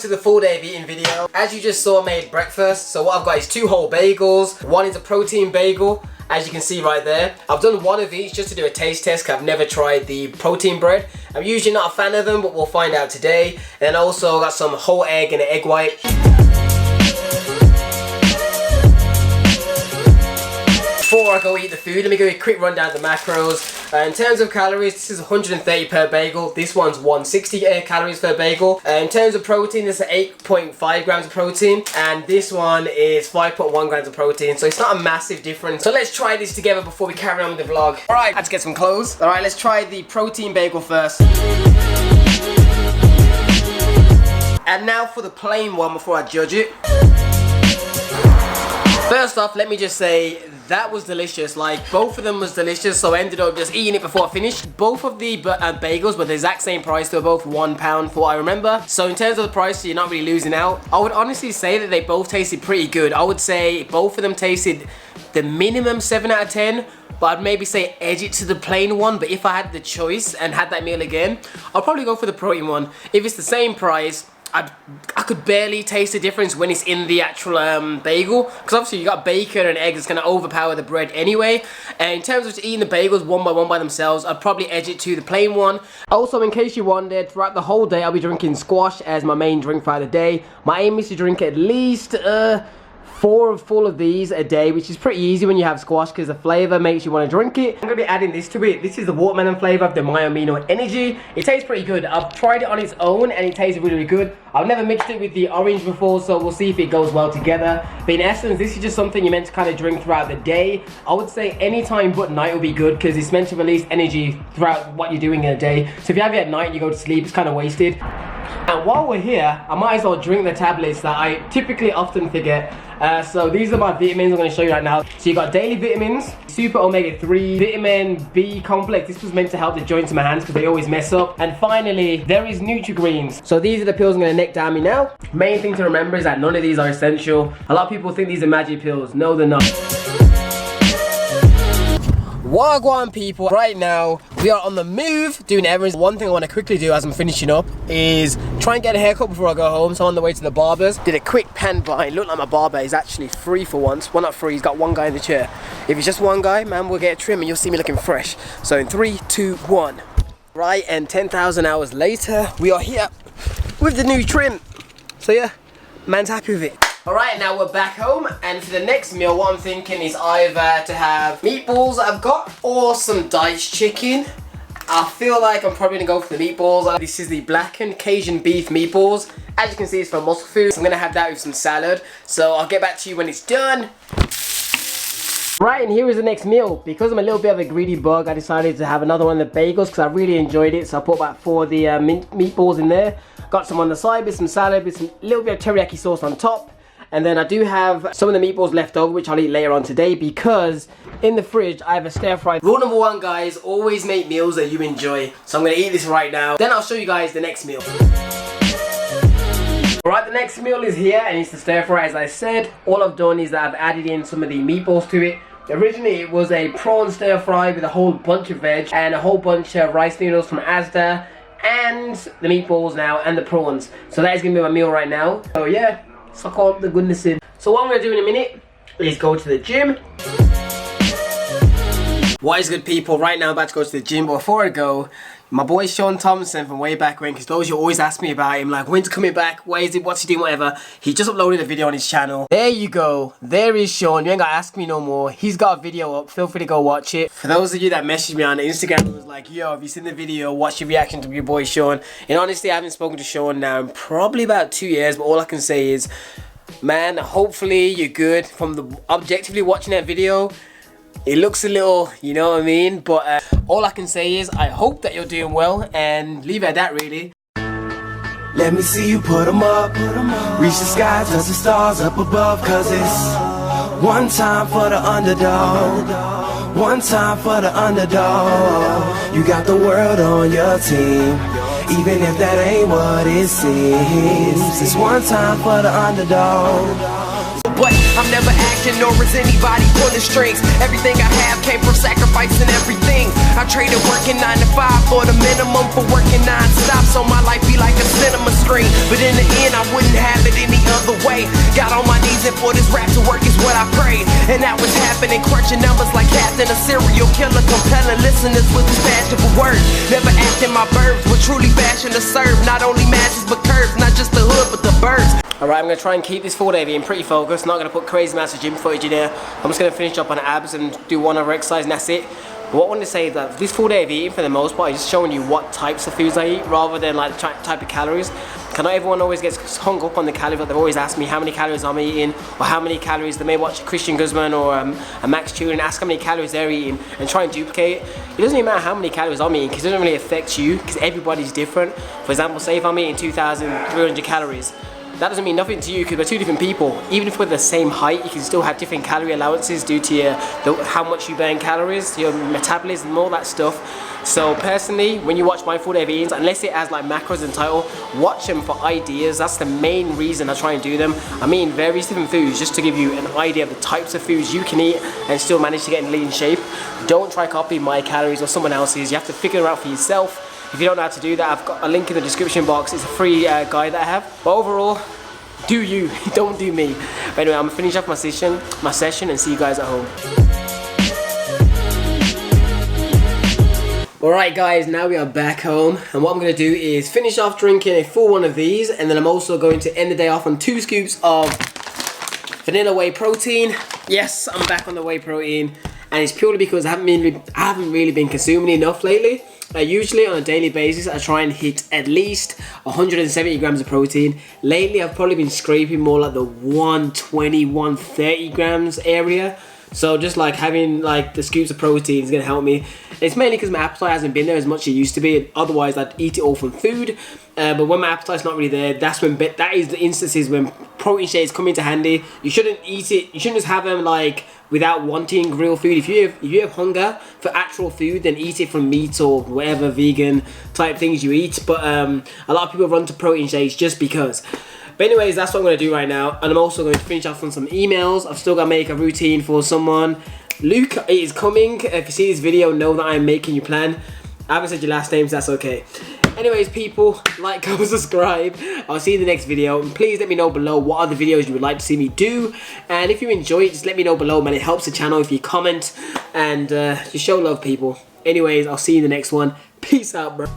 to the full day of eating video. As you just saw, I made breakfast. So what I've got is 2 whole bagels. One is a protein bagel, as you can see right there. I've done one of each just to do a taste test because I've never tried the protein bread. I'm usually not a fan of them, but we'll find out today. And also got some whole egg and an egg white. Before I go eat the food, let me give you a quick rundown of the macros. In terms of calories, this is 130 per bagel. This one's 160 calories per bagel. In terms of protein, this is 8.5 grams of protein. And this one is 5.1 grams of protein. So it's not a massive difference. So let's try this together before we carry on with the vlog. Alright, I had to get some clothes. Alright, let's try the protein bagel first. And now for the plain one before I judge it. First off, let me just say, that was delicious. Like, both of them was delicious, so I ended up just eating it before I finished. Both of the bagels were the exact same price. They were both £1 for what I remember. So in terms of the price, you're not really losing out. I would honestly say that they both tasted pretty good. I would say both of them tasted the minimum 7 out of 10. But I'd maybe say edge it to the plain one. But if I had the choice and had that meal again, I'll probably go for the protein one. If it's the same price, I could barely taste the difference when it's in the actual bagel, because obviously you got bacon and eggs, it's going to overpower the bread anyway. And in terms of just eating the bagels one by themselves, I'd probably edge it to the plain one. Also, in case you wondered, throughout the whole day I'll be drinking squash as my main drink throughout the day. My aim is to drink at least 4 full of these a day, which is pretty easy when you have squash because the flavour makes you want to drink it. I'm going to be adding this to it. This is the watermelon flavour of the My Amino Energy. It tastes pretty good. I've tried it on its own and it tastes really, really good. I've never mixed it with the orange before, so we'll see if it goes well together. But in essence, this is just something you're meant to kind of drink throughout the day. I would say any time but night will be good because it's meant to release energy throughout what you're doing in a day. So if you have it at night and you go to sleep, it's kind of wasted. And while we're here, I might as well drink the tablets that I typically often forget. So these are my vitamins I'm going to show you right now. So you got daily vitamins, super omega 3, vitamin B complex. This was meant to help the joints in my hands because they always mess up. And finally, there is Nutri-Greens. So these are the pills I'm going to neck down me now. Main thing to remember is that none of these are essential. A lot of people think these are magic pills. No, they're not. Wagwan people, right now we are on the move doing errands. One thing I want to quickly do as I'm finishing up is try and get a haircut before I go home. So I'm on the way to the barber's. Did a quick pan by. Looked like my barber is actually free for once. Well, not free, he's got one guy in the chair. If it's just one guy, man, we'll get a trim and you'll see me looking fresh. So in 3, 2, 1. Right, and 10,000 hours later, we are here with the new trim. So yeah, man's happy with it. Alright, now we're back home, and for the next meal, what I'm thinking is either to have meatballs that I've got, or some diced chicken. I feel like I'm probably gonna go for the meatballs. This is the blackened Cajun beef meatballs. As you can see, it's from MuscleFood. So I'm gonna have that with some salad. So I'll get back to you when it's done. Right, and here is the next meal. Because I'm a little bit of a greedy bug, I decided to have another one of the bagels because I really enjoyed it. So I put about 4 of the meatballs in there. Got some on the side with some salad, with some little bit of teriyaki sauce on top. And then I do have some of the meatballs left over, which I'll eat later on today because in the fridge I have a stir fry. Rule number 1, guys, always make meals that you enjoy. So I'm going to eat this right now. Then I'll show you guys the next meal. Alright, the next meal is here and it's the stir fry as I said. All I've done is that I've added in some of the meatballs to it. Originally it was a prawn stir fry with a whole bunch of veg and a whole bunch of rice noodles from Asda and the meatballs now and the prawns. So that is going to be my meal right now. So yeah. Suck all the goodness in. So what I'm going to do in a minute is go to the gym. What is good, people? Right now I'm about to go to the gym, but before I go, my boy Sean Thompson from way back when, because those you always ask me about him, like when's he coming back, where is it, what's he doing, whatever. He just uploaded a video on his channel. There you go. There is Sean. You ain't got to ask me no more. He's got a video up. Feel free to go watch it. For those of you that messaged me on Instagram and was like, yo, have you seen the video? What's your reaction to your boy Sean? And honestly, I haven't spoken to Sean now in probably about 2 years, but all I can say is, man, hopefully you're good. From the objectively watching that video, it looks a little, you know what I mean? But all I can say is I hope that you're doing well and leave it at that, really. Let me see you put 'em up. Reach the sky, touch the stars up above. Cause it's one time for the underdog. One time for the underdog. You got the world on your team. Even if that ain't what it seems. It's one time for the underdog. But I'm never acting nor is anybody pulling strings. Everything I have came from sacrificing everything. I traded working 9 to 5 for the minimum for working non-stop. So my life be like a cinema screen. But in the end, I wouldn't have it any other way. Got on my knees and for this rap to work is what I prayed. And that was happening, crunching numbers like Captain, a serial killer, compelling listeners with his passion for words. Never acting my verbs, but truly fashion to serve. Not only masses but curves, not just the hood but the birds. Alright, I'm going to try and keep this 4-day being pretty focused, not going to put crazy amounts of gym footage in here. I'm just going to finish up on abs and do one other exercise and that's it. But what I want to say is that this 4-day of eating for the most part is just showing you what types of foods I eat rather than like the type of calories. Because not everyone always gets hung up on the calories. Like they've always asked me how many calories I'm eating or how many calories. They may watch a Christian Guzman or a Max Chillin and ask how many calories they're eating and try and duplicate it. It doesn't even matter how many calories I'm eating because it doesn't really affect you because everybody's different. For example, say if I'm eating 2,300 calories. That doesn't mean nothing to you because we're two different people. Even if we're the same height, you can still have different calorie allowances due to how much you burn calories, your metabolism and all that stuff. So personally, when you watch my 4-day of eating, unless it has like macros and title, watch them for ideas. That's the main reason I try and do them. I'm eating various different foods just to give you an idea of the types of foods you can eat and still manage to get in lean shape. Don't try copying my calories or someone else's. You have to figure it out for yourself. If you don't know how to do that, I've got a link in the description box. It's a free guide that I have. But overall, do you, don't do me. But anyway, I'm gonna finish off my session and see you guys at home. Alright guys, now we are back home and what I'm going to do is finish off drinking a full one of these and then I'm also going to end the day off on 2 scoops of vanilla whey protein. Yes, I'm back on the whey protein and it's purely because I haven't really been consuming enough lately. Usually on a daily basis I try and hit at least 170 grams of protein. Lately I've probably been scraping more like the 120, 130 grams area. So just like having like the scoops of protein is going to help me. It's mainly because my appetite hasn't been there as much as it used to be. Otherwise I'd eat it all from food. But when my appetite's not really there, that is the instances when protein shakes come into handy. You shouldn't eat it. You shouldn't just have them like without wanting real food. If you have hunger for actual food, then eat it from meat or whatever vegan type things you eat. But a lot of people run to protein shakes just because. But anyways, that's what I'm going to do right now. And I'm also going to finish off on some emails. I've still got to make a routine for someone. Luke, it is coming. If you see this video, know that I'm making you plan. I haven't said your last name, so that's okay. Anyways, people, like, comment, subscribe. I'll see you in the next video. And please let me know below what other videos you would like to see me do. And if you enjoy it, just let me know below, man. It helps the channel if you comment. And just show love, people. Anyways, I'll see you in the next one. Peace out, bro.